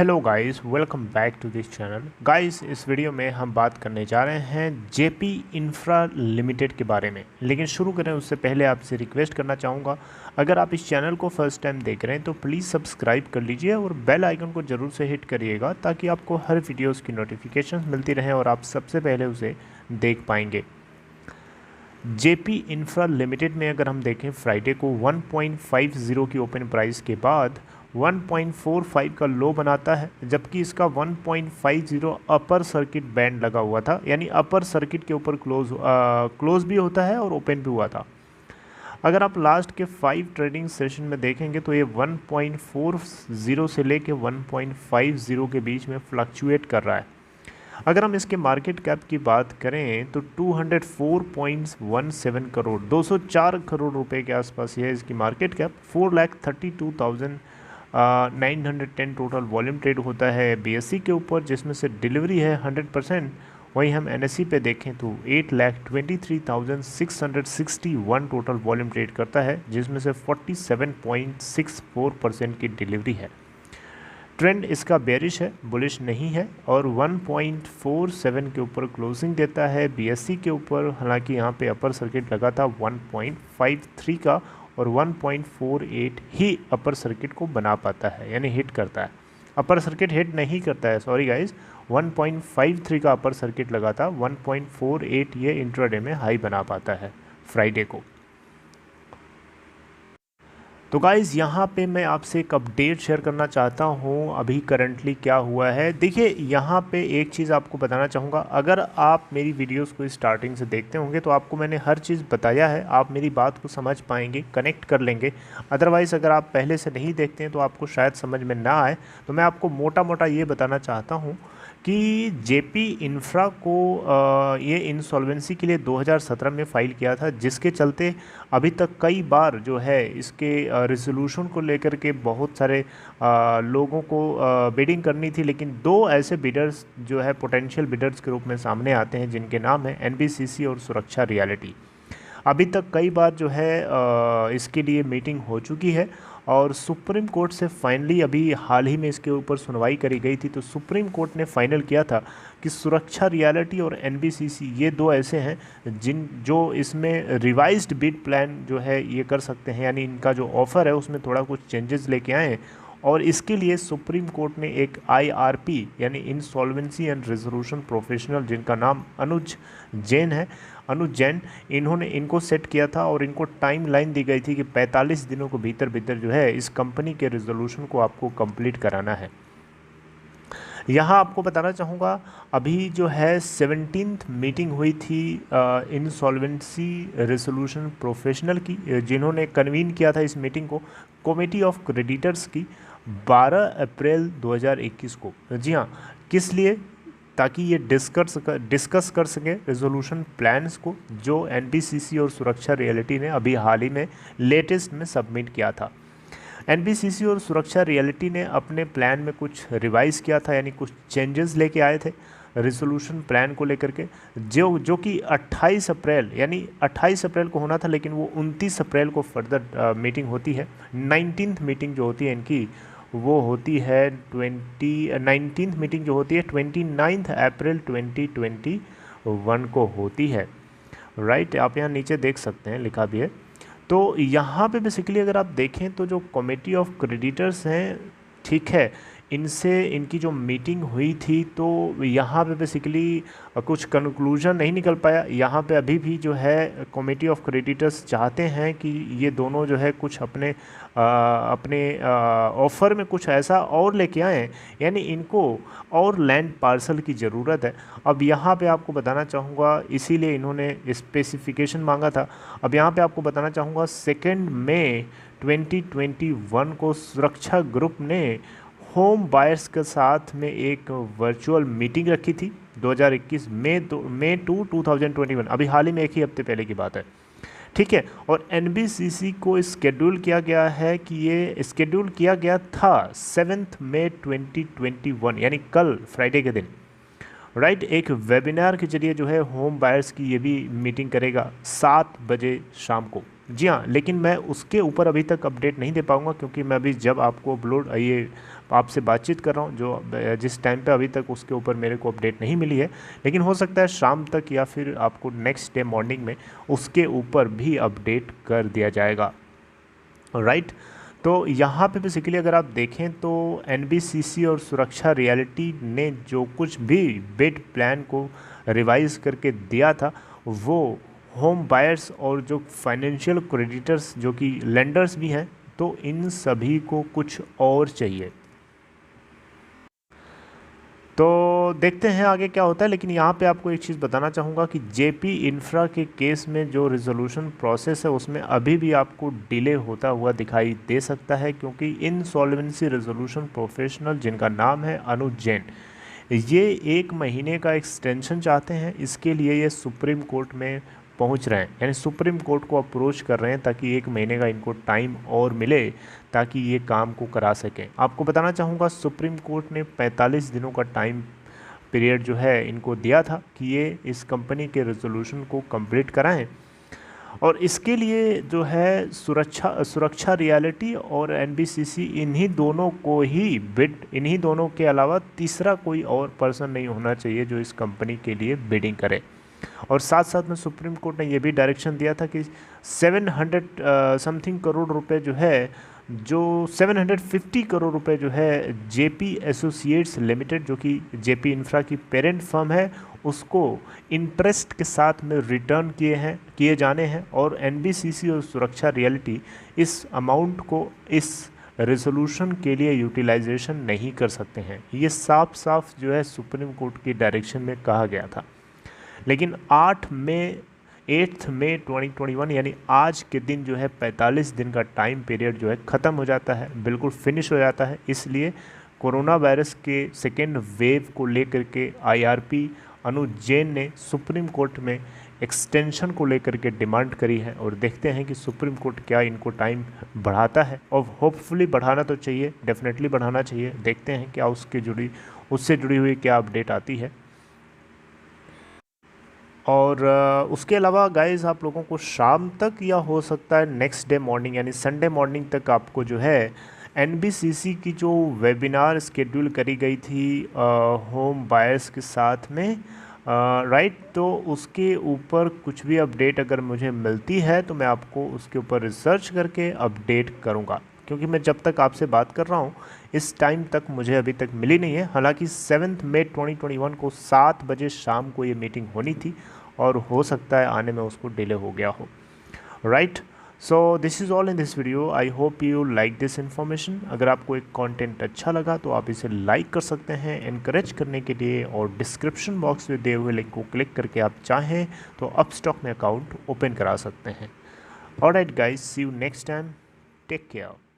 Hello guys, welcome back to this channel. Guys, इस video में हम बात करने जा रहे हैं जेपी इंफ्रा लिमिटेड के बारे में। लेकिन शुरू करें उससे पहले आपसे रिक्वेस्ट करना चाहूँगा, अगर आप इस चैनल को फर्स्ट टाइम देख रहे हैं तो प्लीज़ सब्सक्राइब कर लीजिए और बेल आइकन को ज़रूर से हिट करिएगा ताकि आपको हर वीडियोज़ की नोटिफिकेशन मिलती रहें और आप सबसे पहले उसे देख पाएंगे। जेपी इंफ्रा लिमिटेड में अगर हम देखें, फ्राइडे को 1.50 की ओपन प्राइस के बाद 1.45 का लो बनाता है, जबकि इसका 1.50 अपर सर्किट बैंड लगा हुआ था, यानी अपर सर्किट के ऊपर क्लोज भी होता है और ओपन भी हुआ था। अगर आप लास्ट के 5 ट्रेडिंग सेशन में देखेंगे तो ये 1.40 से लेके 1.50 के बीच में फ्लक्चुएट कर रहा है। अगर हम इसके मार्केट कैप की बात करें तो 204.17 करोड़ 204 करोड़ रुपए के आसपास है इसकी market cap. 4,32,910 total volume trade होता है बीएससी के ऊपर, जिसमें से डिलीवरी है 100%। वहीं हम एनएससी पे देखें तो 8,23,661 टोटल वॉल्यूम ट्रेड करता है, जिसमें से 47.64% की डिलीवरी है। ट्रेंड इसका बेरिश है, बुलिश नहीं है, और 1.47 के ऊपर क्लोजिंग देता है बीएससी के ऊपर। हालांकि यहाँ पे अपर सर्किट लगा था 1.53 का और 1.48 ही अपर सर्किट को बना पाता है, यानी हिट करता है। अपर सर्किट हिट नहीं करता है, सॉरी गाइस, 1.53 का अपर सर्किट लगा था, 1.48 ये इंट्राडे में हाई बना पाता है फ्राइडे को। तो गाइज़, यहाँ पे मैं आपसे एक अपडेट शेयर करना चाहता हूँ अभी करंटली क्या हुआ है। देखिए, यहाँ पे एक चीज़ आपको बताना चाहूँगा, अगर आप मेरी वीडियोस को स्टार्टिंग से देखते होंगे तो आपको मैंने हर चीज़ बताया है, आप मेरी बात को समझ पाएंगे, कनेक्ट कर लेंगे। अदरवाइज़ अगर आप पहले से नहीं देखते हैं तो आपको शायद समझ में ना आए। तो मैं आपको मोटा मोटा ये बताना चाहता हूँ कि जेपी इंफ्रा को ये इंसॉल्वेंसी के लिए 2017 में फ़ाइल किया था, जिसके चलते अभी तक कई बार जो है इसके रिजोल्यूशन को लेकर के बहुत सारे लोगों को बिडिंग करनी थी। लेकिन दो ऐसे बिडर्स जो है पोटेंशियल बिडर्स के रूप में सामने आते हैं, जिनके नाम है एनबीसीसी और सुरक्षा रियलिटी। अभी तक कई बार जो है इसके लिए मीटिंग हो चुकी है और सुप्रीम कोर्ट से फाइनली अभी हाल ही में इसके ऊपर सुनवाई करी गई थी। तो सुप्रीम कोर्ट ने फाइनल किया था कि सुरक्षा रियलिटी और एनबीसीसी ये दो ऐसे हैं जो इसमें रिवाइज्ड बिड प्लान जो है ये कर सकते हैं, यानी इनका जो ऑफ़र है उसमें थोड़ा कुछ चेंजेस लेके आए। और इसके लिए सुप्रीम कोर्ट ने एक आईआरपी यानी इंसॉल्वेंसी एंड रेजोल्यूशन प्रोफेशनल, जिनका नाम अनुज जैन, इन्होंने इनको सेट किया था और इनको टाइम लाइन दी गई थी कि 45 दिनों के भीतर भीतर जो है इस कंपनी के रेजोल्यूशन को आपको कंप्लीट कराना है। यहाँ आपको बताना चाहूँगा, अभी जो है 17th मीटिंग हुई थी इंसॉल्वेंसी रेजोल्यूशन प्रोफेशनल की, जिन्होंने कन्वीन किया था इस मीटिंग को कमेटी ऑफ क्रेडिटर्स की 12 अप्रैल 2021 को। जी हाँ, किस लिए? ताकि ये डिस्कस कर सकें रेजोल्यूशन प्लान्स को, जो एनबीसीसी और सुरक्षा रियलिटी ने अभी हाल ही में लेटेस्ट में सबमिट किया था। एनबीसीसी और सुरक्षा रियलिटी ने अपने प्लान में कुछ रिवाइज़ किया था, यानी कुछ चेंजेस लेके आए थे रेजोल्यूशन प्लान को लेकर के, जो कि 28 अप्रैल यानी 28 अप्रैल को होना था, लेकिन वो 29 अप्रैल को फर्दर मीटिंग होती है। 19th मीटिंग जो होती है इनकी वो होती है 19th मीटिंग जो होती है 29 अप्रैल 2021 को होती है। राइट, आप यहाँ नीचे देख सकते हैं, लिखा भी है। तो यहाँ पे बेसिकली अगर आप देखें तो जो कमेटी ऑफ क्रेडिटर्स हैं, ठीक है, इनसे इनकी जो मीटिंग हुई थी तो यहाँ पे बेसिकली कुछ कंक्लूजन नहीं निकल पाया। यहाँ पे अभी भी जो है कमेटी ऑफ क्रेडिटर्स चाहते हैं कि ये दोनों जो है कुछ अपने ऑफ़र में कुछ ऐसा और लेके आएँ, यानी इनको और लैंड पार्सल की ज़रूरत है। अब यहाँ पे आपको बताना चाहूँगा, इसीलिए इन्होंने स्पेसिफिकेशन मांगा था। अब यहाँ पे आपको बताना चाहूँगा 2 मई 2021 को सुरक्षा ग्रुप ने होम बायर्स के साथ में एक वर्चुअल मीटिंग रखी थी 2021 मई 2021, अभी हाल ही में एक ही हफ्ते पहले की बात है, ठीक है। और एनबीसीसी को स्केड्यूल किया गया है कि ये स्केड्यूल किया गया था 7 मई 2021, यानी कल फ्राइडे के दिन, राइट, एक वेबिनार के जरिए जो है होम बायर्स की ये भी मीटिंग करेगा 7 बजे शाम को। जी हाँ, लेकिन मैं उसके ऊपर अभी तक अपडेट नहीं दे पाऊँगा, क्योंकि मैं अभी जब आपको अपलोड ये आपसे बातचीत कर रहा हूँ, जो जिस टाइम पे अभी तक उसके ऊपर मेरे को अपडेट नहीं मिली है, लेकिन हो सकता है शाम तक या फिर आपको नेक्स्ट डे मॉर्निंग में उसके ऊपर भी अपडेट कर दिया जाएगा। राइट, तो यहाँ पे बेसिकली अगर आप देखें तो एनबीसीसी और सुरक्षा रियलिटी ने जो कुछ भी बिड प्लान को रिवाइज करके दिया था, वो होम बायर्स और जो फाइनेंशियल क्रेडिटर्स जो कि लेंडर्स भी हैं, तो इन सभी को कुछ और चाहिए। तो देखते हैं आगे क्या होता है। लेकिन यहाँ पे आपको एक चीज़ बताना चाहूँगा कि जेपी इंफ्रा के केस में जो रिजोल्यूशन प्रोसेस है उसमें अभी भी आपको डिले होता हुआ दिखाई दे सकता है, क्योंकि इंसॉल्वेंसी रिजोल्यूशन प्रोफेशनल जिनका नाम है अनुज जैन, ये 1 महीने का एक्सटेंशन चाहते हैं। इसके लिए ये सुप्रीम कोर्ट में पहुंच रहे हैं, यानी सुप्रीम कोर्ट को अप्रोच कर रहे हैं ताकि 1 महीने का इनको टाइम और मिले ताकि ये काम को करा सकें। आपको बताना चाहूँगा सुप्रीम कोर्ट ने 45 दिनों का टाइम पीरियड जो है इनको दिया था कि ये इस कंपनी के रेजोल्यूशन को कंप्लीट कराएं, और इसके लिए जो है सुरक्षा रियलिटी और एनबीसीसी इन्हीं दोनों को ही इन्हीं दोनों के अलावा तीसरा कोई और पर्सन नहीं होना चाहिए जो इस कंपनी के लिए बिडिंग करे। और साथ साथ में सुप्रीम कोर्ट ने ये भी डायरेक्शन दिया था कि 700 समथिंग करोड़ रुपए जो है, जो 750 करोड़ रुपए जो है जेपी एसोसिएट्स लिमिटेड जो कि जेपी इंफ्रा की पेरेंट फर्म है, उसको इंटरेस्ट के साथ में रिटर्न किए जाने हैं, और एनबीसीसी और सुरक्षा रियलिटी इस अमाउंट को इस रेजोल्यूशन के लिए यूटिलाइजेशन नहीं कर सकते हैं। ये साफ साफ जो है सुप्रीम कोर्ट की डायरेक्शन में कहा गया था। लेकिन 8 मई 2021 यानी आज के दिन जो है 45 दिन का टाइम पीरियड जो है ख़त्म हो जाता है, बिल्कुल फिनिश हो जाता है। इसलिए कोरोना वायरस के सेकेंड वेव को लेकर के आईआरपी अनुज जैन ने सुप्रीम कोर्ट में एक्सटेंशन को लेकर के डिमांड करी है, और देखते हैं कि सुप्रीम कोर्ट क्या इनको टाइम बढ़ाता है। और होपफुली बढ़ाना तो चाहिए, डेफिनेटली बढ़ाना चाहिए। देखते हैं क्या उससे जुड़ी हुई क्या अपडेट आती है। और उसके अलावा गाइज़ आप लोगों को शाम तक या हो सकता है नेक्स्ट डे मॉर्निंग यानी संडे मॉर्निंग तक आपको जो है एनबीसीसी की जो वेबिनार स्केड्यूल करी गई थी होम बायर्स के साथ में, राइट, तो उसके ऊपर कुछ भी अपडेट अगर मुझे मिलती है तो मैं आपको उसके ऊपर रिसर्च करके अपडेट करूँगा, क्योंकि मैं जब तक आपसे बात कर रहा हूँ इस टाइम तक मुझे अभी तक मिली नहीं है। हालांकि 7 मई 2021 को 7 बजे शाम को ये मीटिंग होनी थी, और हो सकता है आने में उसको डिले हो गया हो। Right, so this is all in this video. I hope you like this information. अगर आपको एक कंटेंट अच्छा लगा तो आप इसे लाइक कर सकते हैं एनकरेज करने के लिए, और डिस्क्रिप्शन बॉक्स में दिए हुए लिंक को क्लिक करके आप चाहें तो अपस्टॉक में अकाउंट ओपन करा सकते हैं। Alright guys, see you next time, take care.